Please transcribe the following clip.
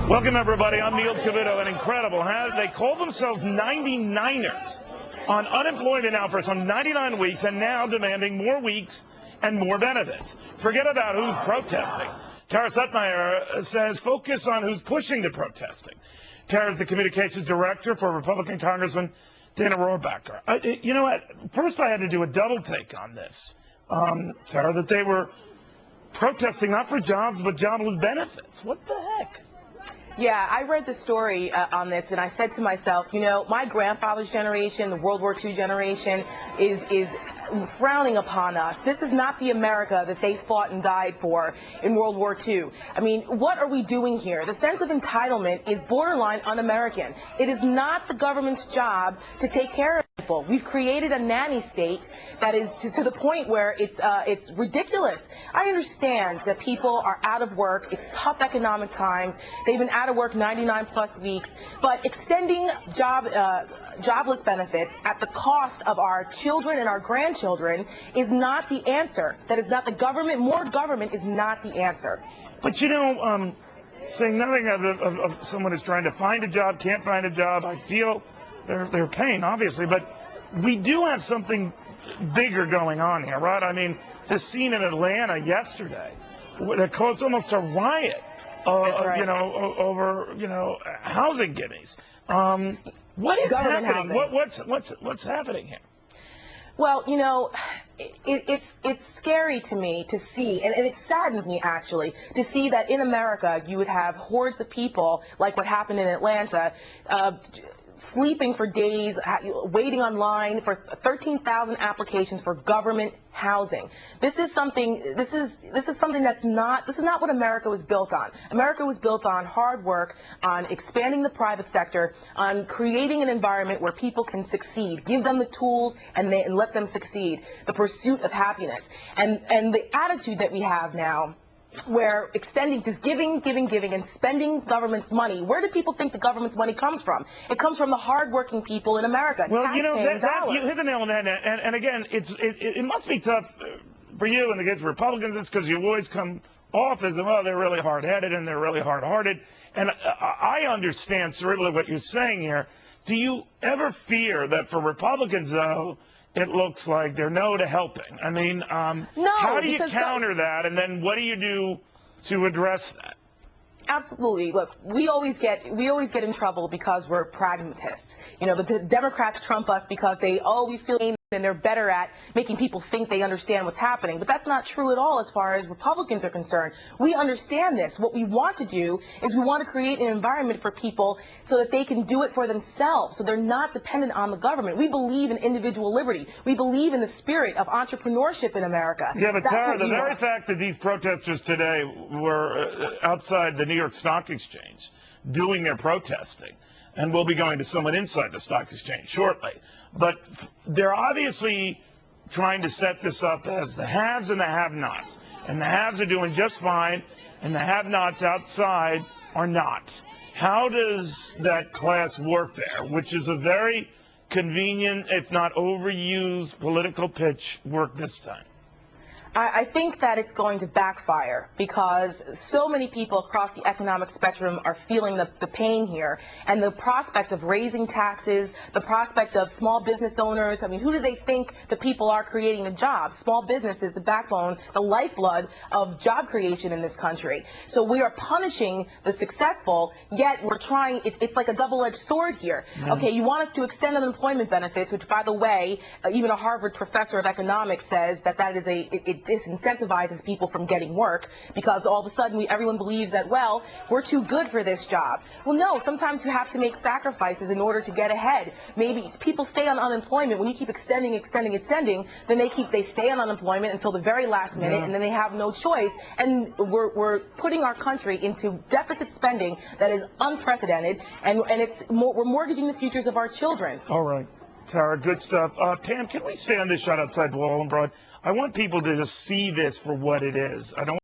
Welcome, everybody. I'm Neil Cavuto. And incredible, they call themselves 99ers on unemployment now for some 99 weeks and now demanding more weeks and more benefits. Forget about who's protesting. Tara Setmayer says focus on who's pushing the protesting. Tara's the communications director for Republican Congressman Dana Rohrabacher. You know what? First, I had to do a double take on this, Tara, that they were protesting not for jobs but jobless benefits. What the heck? Yeah, I read the story on this, and I said to myself, you know, my grandfather's generation, the World War II generation, is frowning upon us. This is not the America that they fought and died for in World War II. I mean, what are we doing here? The sense of entitlement is borderline un-American. It is not the government's job to take care of people. We've created a nanny state that is to the point where it's ridiculous. I understand that people are out of work. It's tough economic times. They've been out of work 99 plus weeks, but extending jobless benefits at the cost of our children and our grandchildren is not the answer. That is not the government. More government is not the answer. But you know, saying nothing of someone who's trying to find a job, can't find a job, I feel their pain, obviously, but we do have something bigger going on here, right? I mean, the scene in Atlanta yesterday that caused almost a riot. Right. You know, over housing gimmies. What is Government happening? Housing. What's happening here? Well, you know, it's scary to me to see, and it saddens me actually, to see that in America you would have hordes of people like what happened in Atlanta, sleeping for days, waiting online for 13,000 applications for government housing. This is something that's not what America was built on. America was built on hard work, on expanding the private sector, on creating an environment where people can succeed, give them the tools and let them succeed, the pursuit of happiness. And the attitude that we have now, where extending, just giving, and spending government money. Where do people think the government's money comes from? It comes from the hard-working people in America. Well, you know, you hit dollars. the nail on that. And again, it must be tough for you and against Republicans. It's because you always come off as, well, they're really hard-headed and they're really hard-hearted. And I understand cerebrally what you're saying here. Do you ever fear that for Republicans, though, it looks like they're no to helping? I mean, no, how do you counter that, and then what do you do to address that? Absolutely. Look, we always get in trouble because we're pragmatists. You know, the Democrats trump us because we feel and they're better at making people think they understand what's happening. But that's not true at all as far as Republicans are concerned. We understand this. What we want to do is we want to create an environment for people so that they can do it for themselves, so they're not dependent on the government. We believe in individual liberty. We believe in the spirit of entrepreneurship in America. Yeah, but Tara, the very fact that these protesters today were outside the New York Stock Exchange doing their protesting, and we'll be going to someone inside the stock exchange shortly. But they're obviously trying to set this up as the haves and the have-nots. And the haves are doing just fine, and the have-nots outside are not. How does that class warfare, which is a very convenient, if not overused, political pitch, work this time? I think that it's going to backfire because so many people across the economic spectrum are feeling the pain here, and the prospect of raising taxes, the prospect of small business owners. I mean, who do they think the people are creating the jobs? Small business is the backbone, the lifeblood of job creation in this country. So we are punishing the successful, yet we're trying, it's like a double-edged sword here. Okay, you want us to extend unemployment benefits, which, by the way, even a Harvard professor of economics says that is it disincentivizes people from getting work, because all of a sudden everyone believes that, well, we're too good for this job. Well, no, sometimes you have to make sacrifices in order to get ahead. Maybe people stay on unemployment. When you keep extending, then they stay on unemployment until the very last minute, and then they have no choice. And we're putting our country into deficit spending that is unprecedented, and we're mortgaging the futures of our children. All right. Tara, good stuff. Pam, can we stay on this shot outside Wall and Broad? I want people to just see this for what it is. I don't